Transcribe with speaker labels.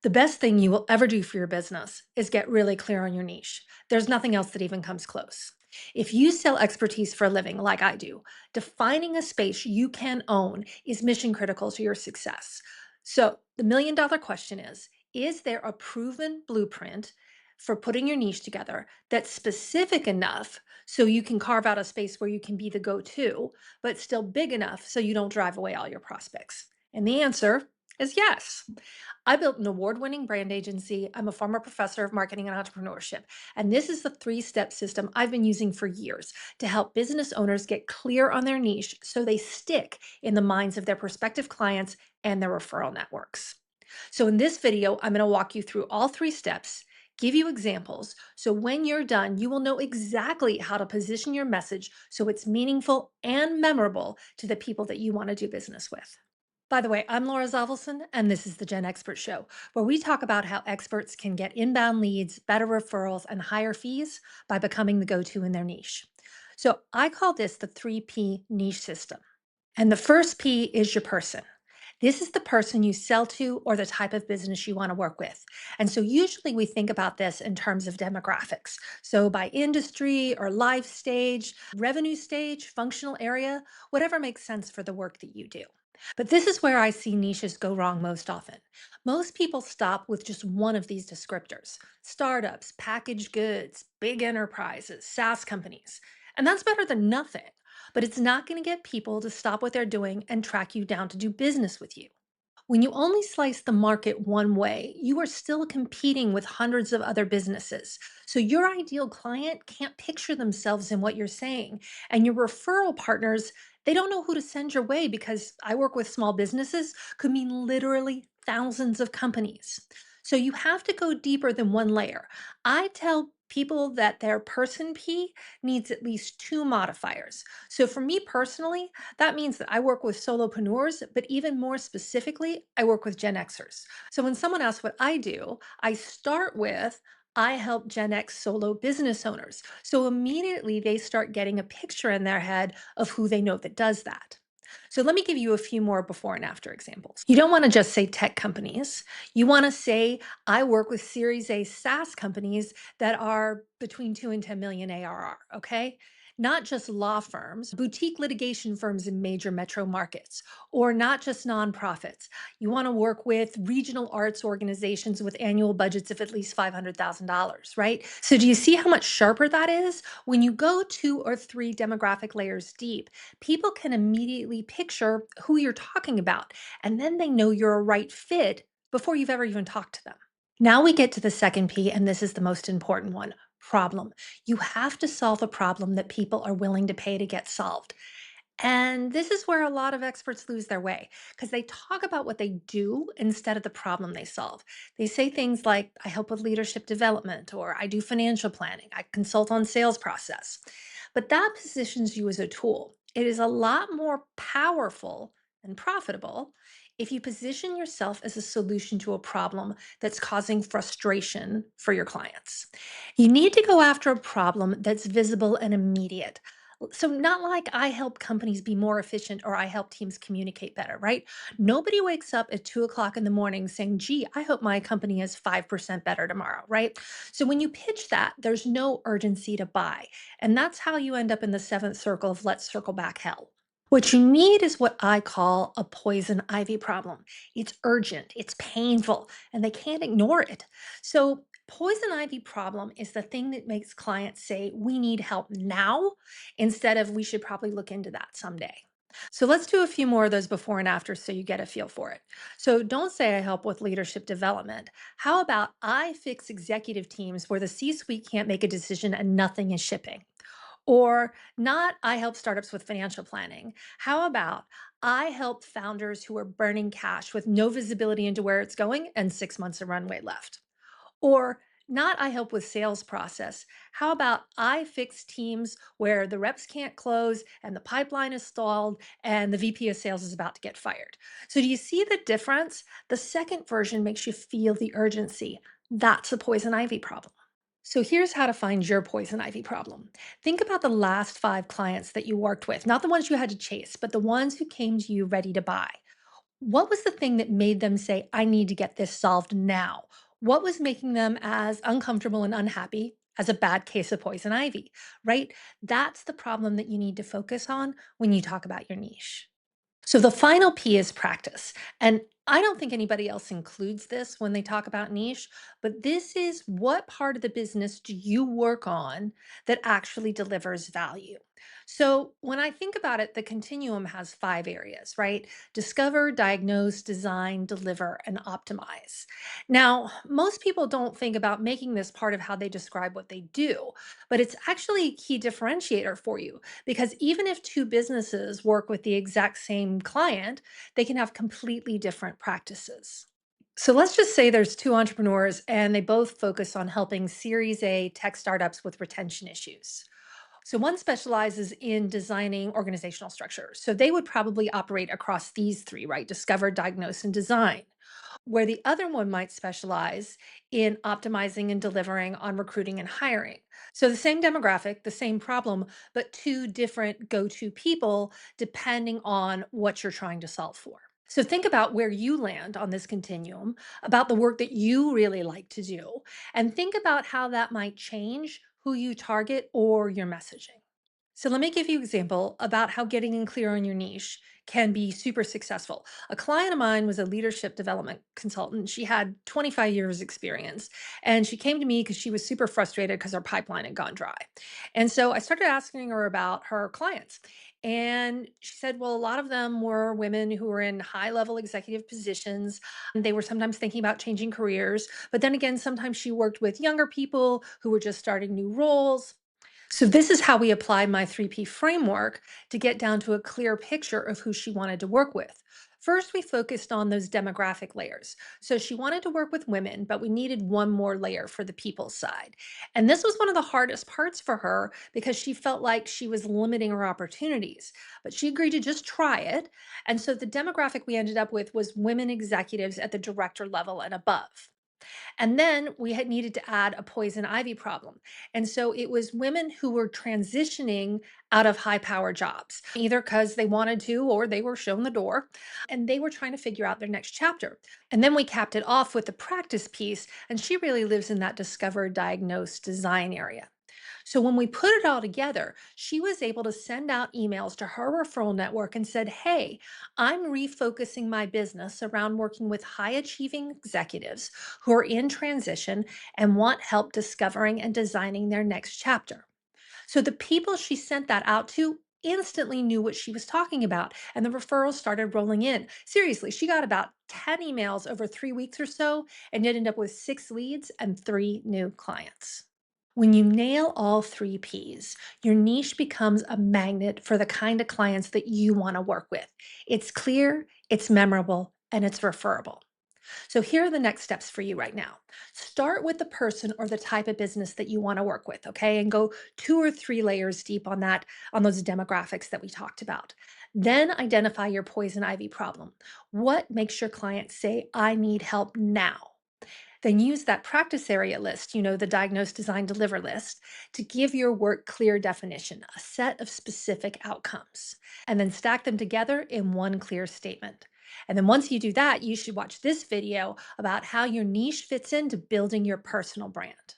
Speaker 1: The best thing you will ever do for your business is get really clear on your niche. There's nothing else that even comes close. If you sell expertise for a living, like I do, defining a space you can own is mission critical to your success. So, the $1 million question is there a proven blueprint for putting your niche together that's specific enough so you can carve out a space where you can be the go to, but still big enough so you don't drive away all your prospects? And the answer is yes. I built an award winning brand agency. I'm a former professor of marketing and entrepreneurship. And this is the 3 step system I've been using for years to help business owners get clear on their niche so they stick in the minds of their prospective clients and their referral networks. So, in this video, I'm going to walk you through all 3 steps, give you examples. So, when you're done, you will know exactly how to position your message so it's meaningful and memorable to the people that you want to do business with. By the way, I'm Laura Zovelson, and this is the Gen Expert Show, where we talk about how experts can get inbound leads, better referrals, and higher fees by becoming the go to in their niche. So I call this the 3P niche system. And the first P is your person. This is the person you sell to or the type of business you want to work with. And so usually we think about this in terms of demographics. So by industry or life stage, revenue stage, functional area, whatever makes sense for the work that you do. But this is where I see niches go wrong most often. Most people stop with just one of these descriptors: startups, packaged goods, big enterprises, SaaS companies. And that's better than nothing, but it's not going to get people to stop what they're doing and track you down to do business with you. When you only slice the market one way, you are still competing with hundreds of other businesses. So your ideal client can't picture themselves in what you're saying. And your referral partners, they don't know who to send your way because I work with small businesses could mean literally thousands of companies. So you have to go deeper than one layer. I tell people that their person P needs at least 2 modifiers. So for me personally, that means that I work with solopreneurs, but even more specifically, I work with Gen Xers. So when someone asks what I do, I start with I help Gen X solo business owners. So immediately they start getting a picture in their head of who they know that does that. So let me give you a few more before and after examples. You don't want to just say tech companies. You want to say, I work with Series A SaaS companies that are between 2 and 10 million ARR, okay? Not just law firms, boutique litigation firms in major metro markets, or not just nonprofits. You want to work with regional arts organizations with annual budgets of at least $500,000, right? So, do you see how much sharper that is? When you go 2 or 3 demographic layers deep, people can immediately picture who you're talking about, and then they know you're a right fit before you've ever even talked to them. Now we get to the second P, and this is the most important one: problem. You have to solve a problem that people are willing to pay to get solved. And this is where a lot of experts lose their way because they talk about what they do instead of the problem they solve. They say things like, I help with leadership development, or I do financial planning, I consult on sales process. But that positions you as a tool. It is a lot more powerful and profitable if you position yourself as a solution to a problem that's causing frustration for your clients. You need to go after a problem that's visible and immediate. So, not like I help companies be more efficient or I help teams communicate better, right? Nobody wakes up at 2 o'clock in the morning saying, gee, I hope my company is 5% better tomorrow, right? So, when you pitch that, there's no urgency to buy. And that's how you end up in the seventh circle of let's circle back hell. What you need is what I call a poison ivy problem. It's urgent, it's painful, and they can't ignore it. So, poison ivy problem is the thing that makes clients say, we need help now, instead of we should probably look into that someday. So, let's do a few more of those before and after so you get a feel for it. So, don't say I help with leadership development. How about I fix executive teams where the C suite can't make a decision and nothing is shipping? Or not, I help startups with financial planning. How about I help founders who are burning cash with no visibility into where it's going and 6 months of runway left? Or not, I help with sales process. How about I fix teams where the reps can't close and the pipeline is stalled and the VP of sales is about to get fired? So, do you see the difference? The second version makes you feel the urgency. That's a poison ivy problem. So here's how to find your poison ivy problem. Think about the last 5 clients that you worked with, not the ones you had to chase, but the ones who came to you ready to buy. What was the thing that made them say, I need to get this solved now? What was making them as uncomfortable and unhappy as a bad case of poison ivy, right? That's the problem that you need to focus on when you talk about your niche. So the final P is practice. And I don't think anybody else includes this when they talk about niche, but this is what part of the business do you work on that actually delivers value? So when I think about it, the continuum has 5 areas, right? Discover, diagnose, design, deliver, and optimize. Now, most people don't think about making this part of how they describe what they do, but it's actually a key differentiator for you because even if two businesses work with the exact same client, they can have completely different practices. So let's just say there's two entrepreneurs and they both focus on helping Series A tech startups with retention issues. So one specializes in designing organizational structures. So they would probably operate across these three, right? Discover, diagnose, and design. Where the other one might specialize in optimizing and delivering on recruiting and hiring. So the same demographic, the same problem, but two different go to people depending on what you're trying to solve for. So think about where you land on this continuum, about the work that you really like to do, and think about how that might change who you target or your messaging. So let me give you an example about how getting in clear on your niche can be super successful. A client of mine was a leadership development consultant. She had 25 years experience and she came to me because she was super frustrated because her pipeline had gone dry. And so I started asking her about her clients. And she said, well, a lot of them were women who were in high level executive positions. And they were sometimes thinking about changing careers. But then again, sometimes she worked with younger people who were just starting new roles. So this is how we applied my 3P framework to get down to a clear picture of who she wanted to work with. First, we focused on those demographic layers. So she wanted to work with women, but we needed one more layer for the people side. And this was one of the hardest parts for her because she felt like she was limiting her opportunities. But she agreed to just try it. And so the demographic we ended up with was women executives at the director level and above. And then we had needed to add a poison ivy problem. And so it was women who were transitioning out of high power jobs, either because they wanted to or they were shown the door and they were trying to figure out their next chapter. And then we capped it off with the practice piece. And she really lives in that discover, diagnose, design area. So when we put it all together, she was able to send out emails to her referral network and said, hey, I'm refocusing my business around working with high achieving executives who are in transition and want help discovering and designing their next chapter. So the people she sent that out to instantly knew what she was talking about, and the referrals started rolling in. Seriously, she got about 10 emails over 3 weeks or so and ended up with 6 leads and 3 new clients. When you nail all 3 Ps, your niche becomes a magnet for the kind of clients that you want to work with. It's clear, it's memorable, and it's referable. So here are the next steps for you right now. Start with the person or the type of business that you want to work with, okay? And go 2 or 3 layers deep on that, on those demographics that we talked about. Then identify your poison ivy problem. What makes your client say, I need help now? Then use that practice area list, the diagnose, design, deliver list, to give your work clear definition, a set of specific outcomes, and then stack them together in one clear statement. And then once you do that, you should watch this video about how your niche fits into building your personal brand.